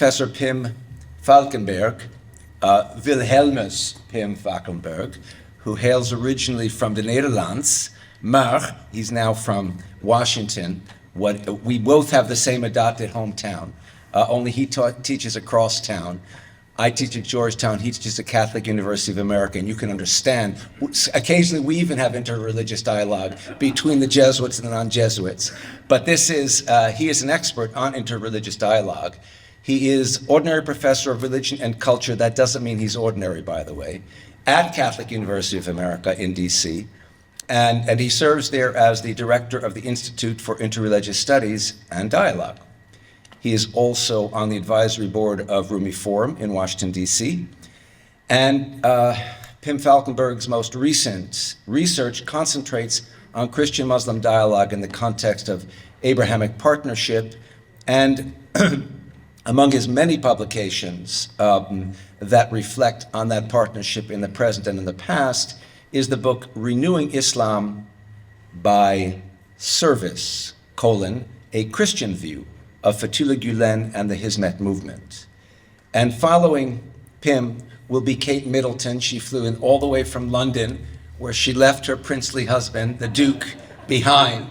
Professor Pim Valkenberg, Wilhelmus Pim Valkenberg, who hails originally from the Netherlands, maar he's now from Washington. We both have the same adopted hometown, only he teaches across town. I teach at Georgetown, he teaches at Catholic University of America, and you can understand, occasionally we even have interreligious dialogue between the Jesuits and the non-Jesuits. But he is an expert on interreligious dialogue. He is ordinary professor of religion and culture. That doesn't mean he's ordinary, by the way, at Catholic University of America in D.C. And he serves there as the director of the Institute for Interreligious Studies and Dialogue. He is also on the advisory board of Rumi Forum in Washington, D.C. And Pim Valkenberg's most recent research concentrates on Christian-Muslim dialogue in the context of Abrahamic partnership. And among his many publications that reflect on that partnership in the present and in the past is the book Renewing Islam by Service, a Christian View of Fethullah Gülen and the Hizmet movement. And following Pim will be Kate Middleton. She flew in all the way from London, where she left her princely husband, the Duke, behind.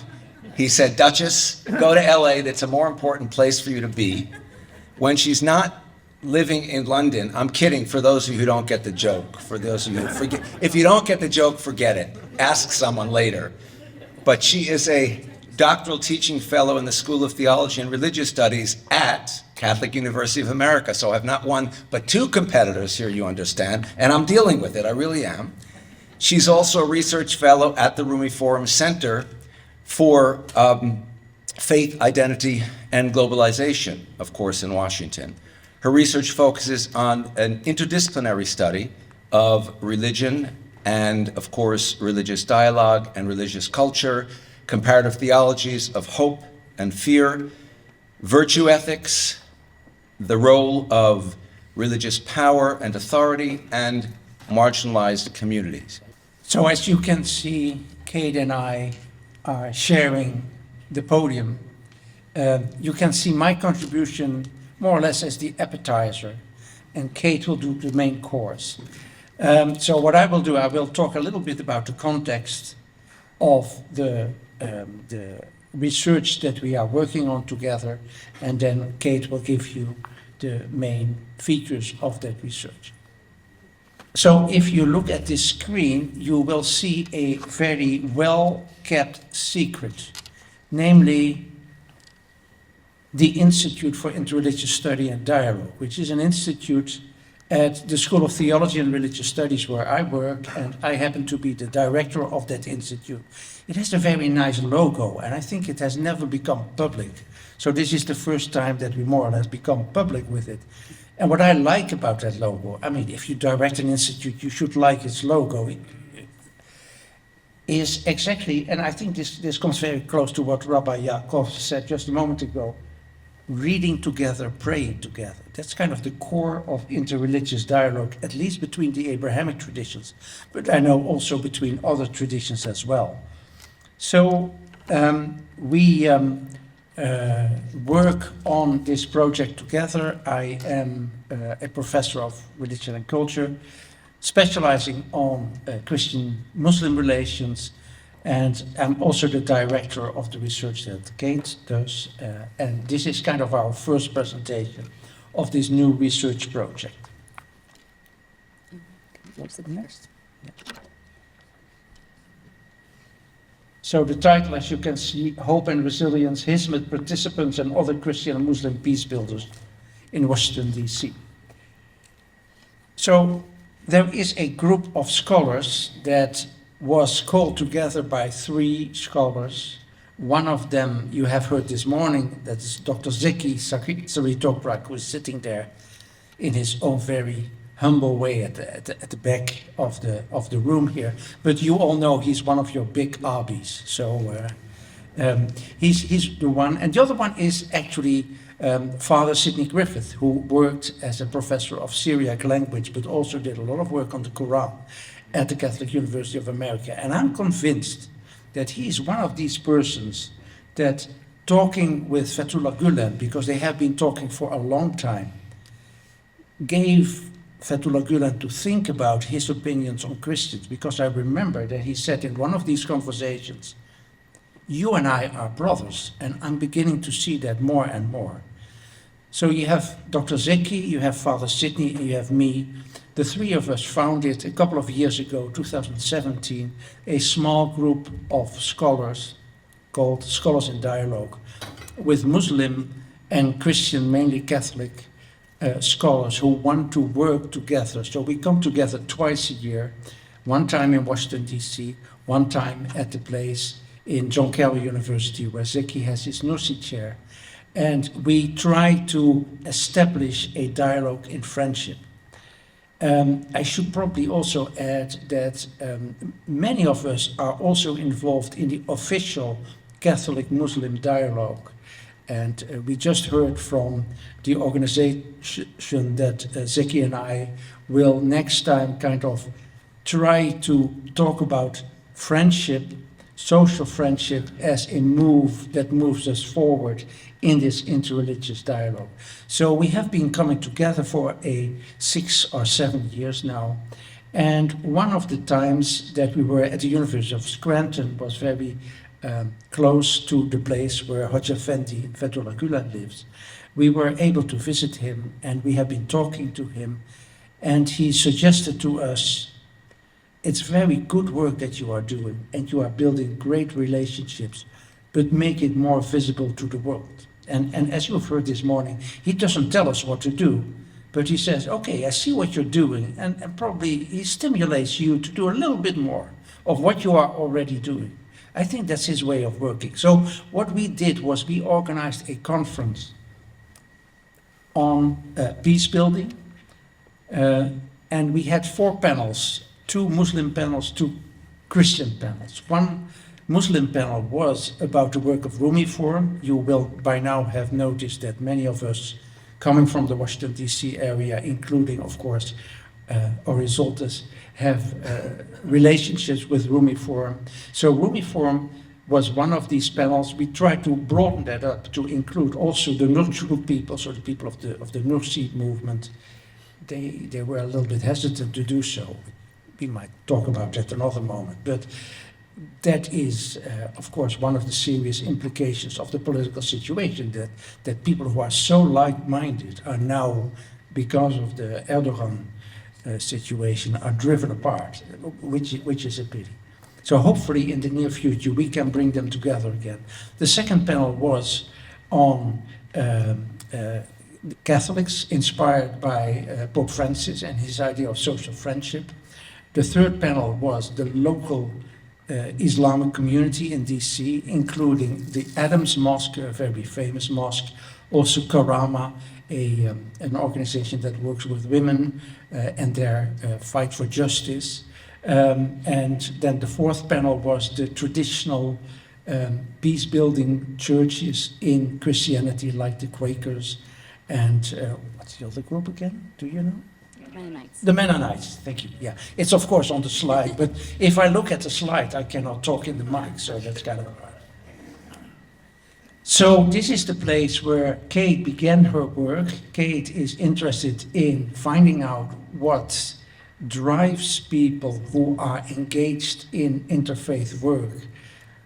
He said, Duchess, go to LA, that's a more important place for you to be. When she's not living in London, I'm kidding for those of you who don't get the joke, for those of you who forget. If you don't get the joke, forget it. Ask someone later. But she is a doctoral teaching fellow in the School of Theology and Religious Studies at Catholic University of America. So I have not one, but two competitors here, you understand, and I'm dealing with it, I really am. She's also a research fellow at the Rumi Forum Center for Faith, Identity, and Globalization, of course, in Washington. Her research focuses on an interdisciplinary study of religion and, of course, religious dialogue and religious culture, comparative theologies of hope and fear, virtue ethics, the role of religious power and authority, and marginalized communities. So as you can see, Kate and I are sharing the podium. You can see my contribution more or less as the appetizer, and Kate will do the main course. So what I will do, I will talk a little bit about the context of the research that we are working on together, and then Kate will give you the main features of that research. So if you look at this screen, you will see a very well-kept secret, namely the Institute for Interreligious Study and Dialogue, which is an institute at the School of Theology and Religious Studies where I work, and I happen to be the director of that institute. It has a very nice logo, and I think it has never become public. So this is the first time that we more or less become public with it. And what I like about that logo, I mean, if you direct an institute, you should like its logo, is exactly, and I think this comes very close to what Rabbi Yaakov said just a moment ago, reading together, praying together. That's kind of the core of interreligious dialogue, at least between the Abrahamic traditions, but I know also between other traditions as well. So we work on this project together. I am a professor of religion and culture, specializing on Christian-Muslim relations, and I'm also the director of the research that Kate does, and this is kind of our first presentation of this new research project. What's the next? Yeah. So the title, as you can see, Hope and Resilience, Hizmet Participants and Other Christian and Muslim Peacebuilders in Washington, D.C. So there is a group of scholars that was called together by three scholars. One of them you have heard this morning, that is Dr. Zeki Saritoprak, who is sitting there in his own very humble way at the back of the room here. But you all know he's one of your big abis. So he's the one. And the other one is actually Father Sidney Griffith, who worked as a professor of Syriac language, but also did a lot of work on the Quran at the Catholic University of America. And I'm convinced that he is one of these persons that talking with Fethullah Gülen, because they have been talking for a long time, gave Fethullah Gülen to think about his opinions on Christians, because I remember that he said in one of these conversations, "You and I are brothers," and I'm beginning to see that more and more. So you have Dr. Zeki, you have Father Sidney, and you have me. The three of us founded a couple of years ago, 2017, a small group of scholars called Scholars in Dialogue, with Muslim and Christian, mainly Catholic, scholars who want to work together. So we come together twice a year, one time in Washington D.C., one time at the place in Carroll University where Zeki has his Nursi chair. And we try to establish a dialogue in friendship. I should probably also add that many of us are also involved in the official Catholic-Muslim dialogue. And we just heard from the organization that Zeki and I will next time kind of try to talk about friendship, social friendship, as a move that moves us forward in this interreligious dialogue. So we have been coming together for 6 or 7 years now. And one of the times that we were at the University of Scranton was very close to the place where Hocaefendi Fethullah Gülen lives. We were able to visit him, and we have been talking to him, and he suggested to us, "It's very good work that you are doing, and you are building great relationships, but make it more visible to the world." And as you've heard this morning, he doesn't tell us what to do, but he says, "Okay, I see what you're doing," and probably he stimulates you to do a little bit more of what you are already doing. I think that's his way of working. So what we did was we organized a conference on peace building, and we had 4 panels, 2 Muslim panels, 2 Christian panels. One Muslim panel was about the work of Rumi Forum. You will by now have noticed that many of us coming from the Washington D.C. area, including, of course, Horizontes, have relationships with Rumi Forum. So Rumi Forum was one of these panels. We tried to broaden that up to include also the Nurchuk people, so the people of the Nursi movement. They were a little bit hesitant to do so. We might talk about that another moment. But that is, of course, one of the serious implications of the political situation, that people who are so like-minded are now, because of the Erdogan situation, are driven apart, which is a pity. So hopefully in the near future we can bring them together again. The second panel was on Catholics, inspired by Pope Francis and his idea of social friendship. The third panel was the local Islamic community in D.C., including the Adams Mosque, a very famous mosque, also Karama, an organization that works with women and their fight for justice. And then the fourth panel was the traditional peace-building churches in Christianity, like the Quakers and what's the other group again? Do you know? Mennonites. The Mennonites, thank you. Yeah, it's of course on the slide, but if I look at the slide, I cannot talk in the mic, so that's kind of hard. So this is the place where Kate began her work. Kate is interested in finding out what drives people who are engaged in interfaith work,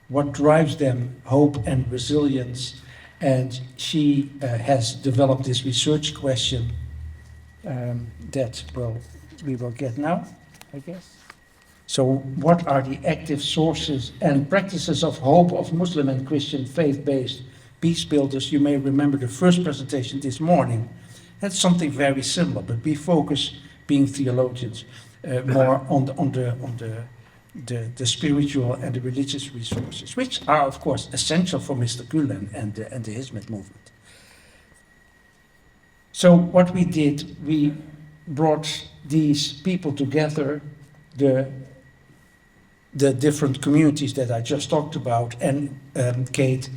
what drives them hope and resilience, and she has developed this research question that we will get now, I guess. So what are the active sources and practices of hope of Muslim and Christian faith-based peace builders? You may remember the first presentation this morning. That's something very similar, but we focus, being theologians, more on the spiritual and the religious resources, which are, of course, essential for Mr. Gülen and the Hizmet movement. So what we did, we brought these people together, the different communities that I just talked about, and Kate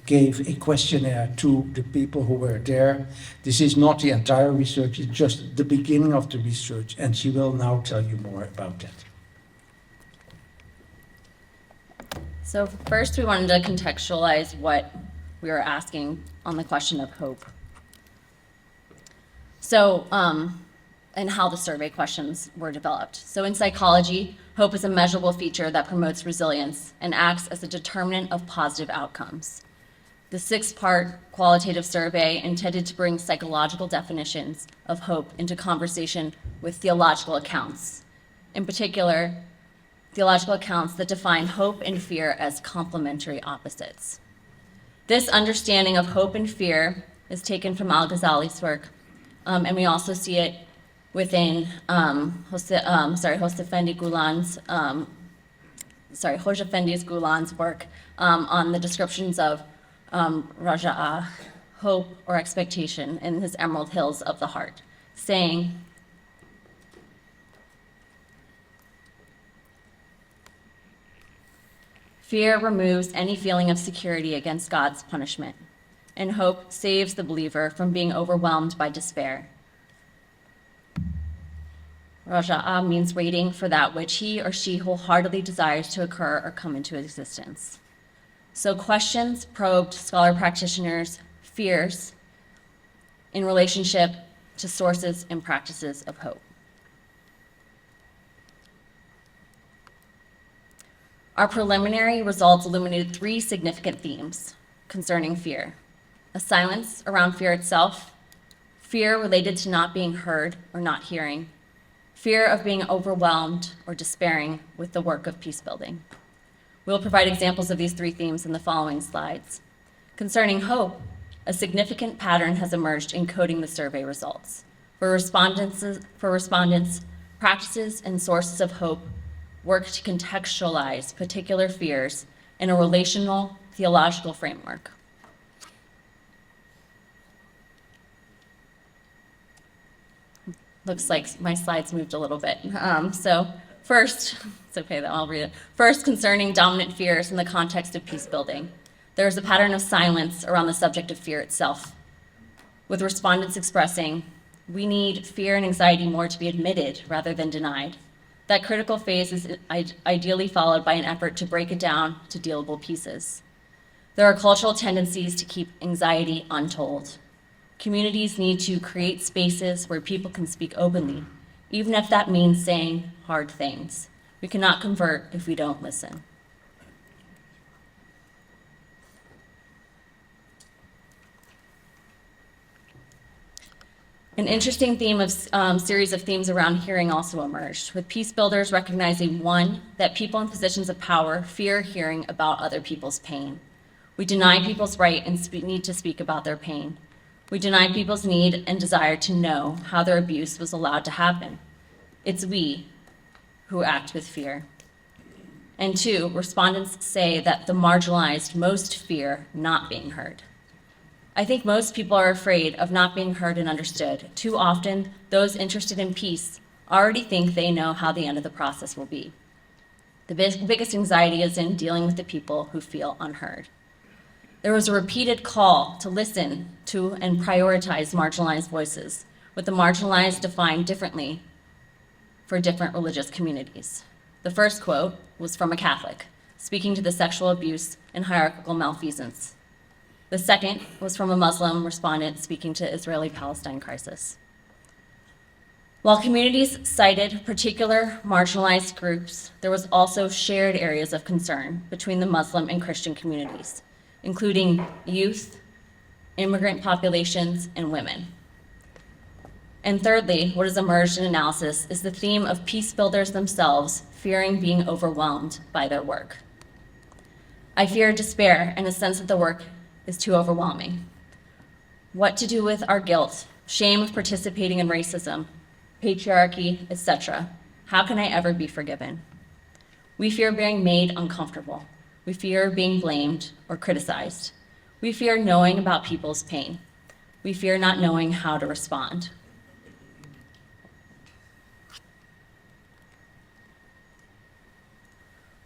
gave a questionnaire to the people who were there. This is not the entire research, it's just the beginning of the research, and she will now tell you more about that. So first we wanted to contextualize what we were asking on the question of hope. So, and how the survey questions were developed. So in psychology, hope is a measurable feature that promotes resilience and acts as a determinant of positive outcomes. The 6-part qualitative survey intended to bring psychological definitions of hope into conversation with theological accounts. In particular, theological accounts that define hope and fear as complementary opposites. This understanding of hope and fear is taken from Al-Ghazali's work, and we also see it within Hocaefendi Gülen's work on the descriptions of Raja'a, hope or expectation, in his Emerald Hills of the Heart, saying, fear removes any feeling of security against God's punishment, and hope saves the believer from being overwhelmed by despair. Raja'a means waiting for that which he or she wholeheartedly desires to occur or come into existence. So questions probed scholar practitioners' fears in relationship to sources and practices of hope. Our preliminary results illuminated 3 significant themes concerning fear: a silence around fear itself, fear related to not being heard or not hearing, fear of being overwhelmed or despairing with the work of peacebuilding. We'll provide examples of these 3 themes in the following slides. Concerning hope, a significant pattern has emerged in coding the survey results. For respondents, practices and sources of hope work to contextualize particular fears in a relational theological framework. Looks like my slides moved a little bit. So first, it's okay though, I'll read it. First, concerning dominant fears in the context of peacebuilding, there is a pattern of silence around the subject of fear itself, with respondents expressing, we need fear and anxiety more to be admitted rather than denied. That critical phase is ideally followed by an effort to break it down to dealable pieces. There are cultural tendencies to keep anxiety untold. Communities need to create spaces where people can speak openly, even if that means saying hard things. We cannot convert if we don't listen. An interesting theme of series of themes around hearing also emerged, with peacebuilders recognizing, 1, that people in positions of power fear hearing about other people's pain. We deny people's right and need to speak about their pain. We deny people's need and desire to know how their abuse was allowed to happen. It's we who act with fear. And 2, respondents say that the marginalized most fear not being heard. I think most people are afraid of not being heard and understood. Too often, those interested in peace already think they know how the end of the process will be. The biggest anxiety is in dealing with the people who feel unheard. There was a repeated call to listen to and prioritize marginalized voices, with the marginalized defined differently for different religious communities. The first quote was from a Catholic, speaking to the sexual abuse and hierarchical malfeasance. The second was from a Muslim respondent speaking to Israeli-Palestine crisis. While communities cited particular marginalized groups, there was also shared areas of concern between the Muslim and Christian communities, including youth, immigrant populations, and women. And thirdly, what has emerged in analysis is the theme of peacebuilders themselves fearing being overwhelmed by their work. I fear despair and a sense that the work is too overwhelming. What to do with our guilt, shame of participating in racism, patriarchy, etc. How can I ever be forgiven? We fear being made uncomfortable. We fear being blamed or criticized. We fear knowing about people's pain. We fear not knowing how to respond.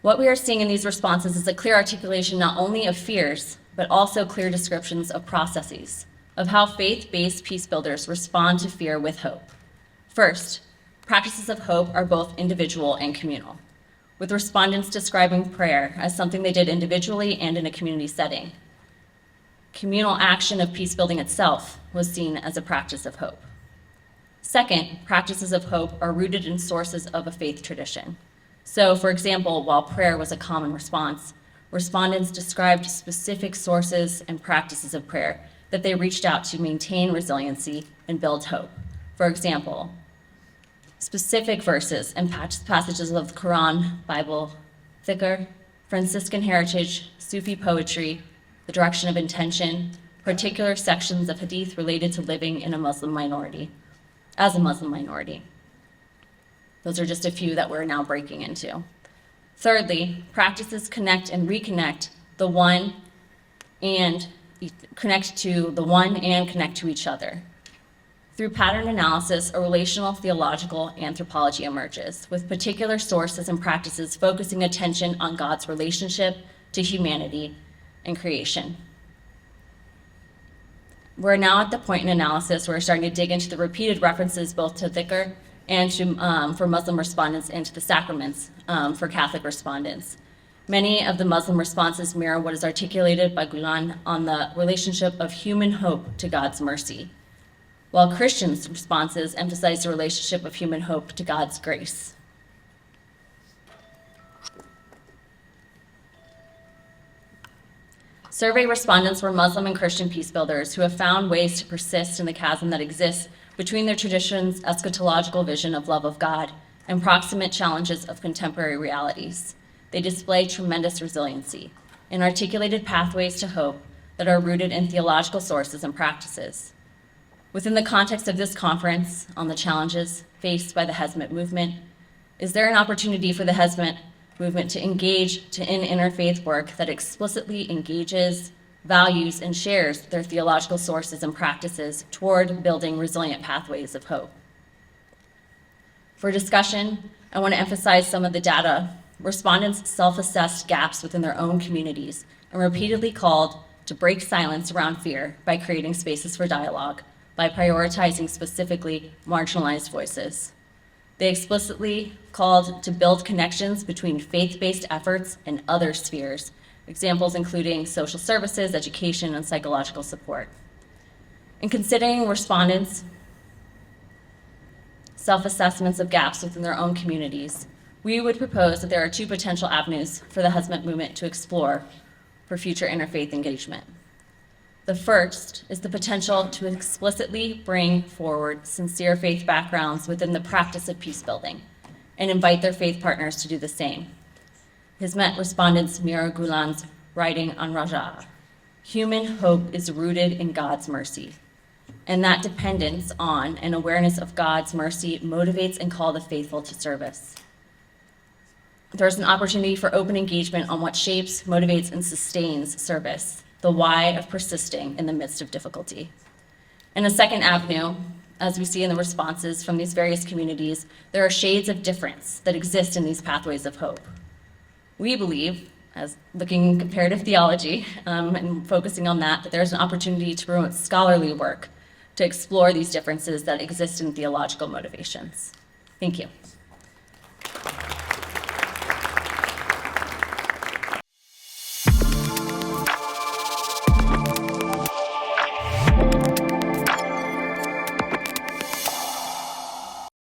What we are seeing in these responses is a clear articulation not only of fears, but also clear descriptions of processes, of how faith-based peacebuilders respond to fear with hope. First, practices of hope are both individual and communal, with respondents describing prayer as something they did individually and in a community setting. Communal action of peacebuilding itself was seen as a practice of hope. Second, practices of hope are rooted in sources of a faith tradition. So, for example, while prayer was a common response, respondents described specific sources and practices of prayer that they reached out to maintain resiliency and build hope. For example, specific verses and passages of the Quran, Bible, dhikr, Franciscan heritage, Sufi poetry, the direction of intention, particular sections of hadith related to living in a Muslim minority, as a Muslim minority. Those are just a few that we're now breaking into. Thirdly, practices connect and reconnect the one and connect to the one and connect to each other. Through pattern analysis, a relational theological anthropology emerges, with particular sources and practices focusing attention on God's relationship to humanity and creation. We're now at the point in analysis where we're starting to dig into the repeated references both to dhikr and to, for Muslim respondents, and to the sacraments for Catholic respondents. Many of the Muslim responses mirror what is articulated by Gülen on the relationship of human hope to God's mercy, while Christians' responses emphasize the relationship of human hope to God's grace. Survey respondents were Muslim and Christian peacebuilders who have found ways to persist in the chasm that exists between their tradition's eschatological vision of love of God and proximate challenges of contemporary realities. They display tremendous resiliency and articulated pathways to hope that are rooted in theological sources and practices. Within the context of this conference on the challenges faced by the Hizmet movement, is there an opportunity for the Hizmet movement to engage in interfaith work that explicitly engages, values, and shares their theological sources and practices toward building resilient pathways of hope? For discussion, I want to emphasize some of the data. Respondents self-assessed gaps within their own communities and repeatedly called to break silence around fear by creating spaces for dialogue, by prioritizing specifically marginalized voices. They explicitly called to build connections between faith-based efforts and other spheres, examples including social services, education, and psychological support. In considering respondents' self-assessments of gaps within their own communities, we would propose that there are two potential avenues for the Hizmet movement to explore for future interfaith engagement. The first is the potential to explicitly bring forward sincere faith backgrounds within the practice of peacebuilding and invite their faith partners to do the same. Hizmet respondents mirror Gülen's writing on Raja. Human hope is rooted in God's mercy, and that dependence on and awareness of God's mercy motivates and calls the faithful to service. There's an opportunity for open engagement on what shapes, motivates, and sustains service, the why of persisting in the midst of difficulty. And a second avenue, as we see in the responses from these various communities, there are shades of difference that exist in these pathways of hope. We believe, as looking in comparative theology and focusing on that there's an opportunity to promote scholarly work to explore these differences that exist in theological motivations. Thank you.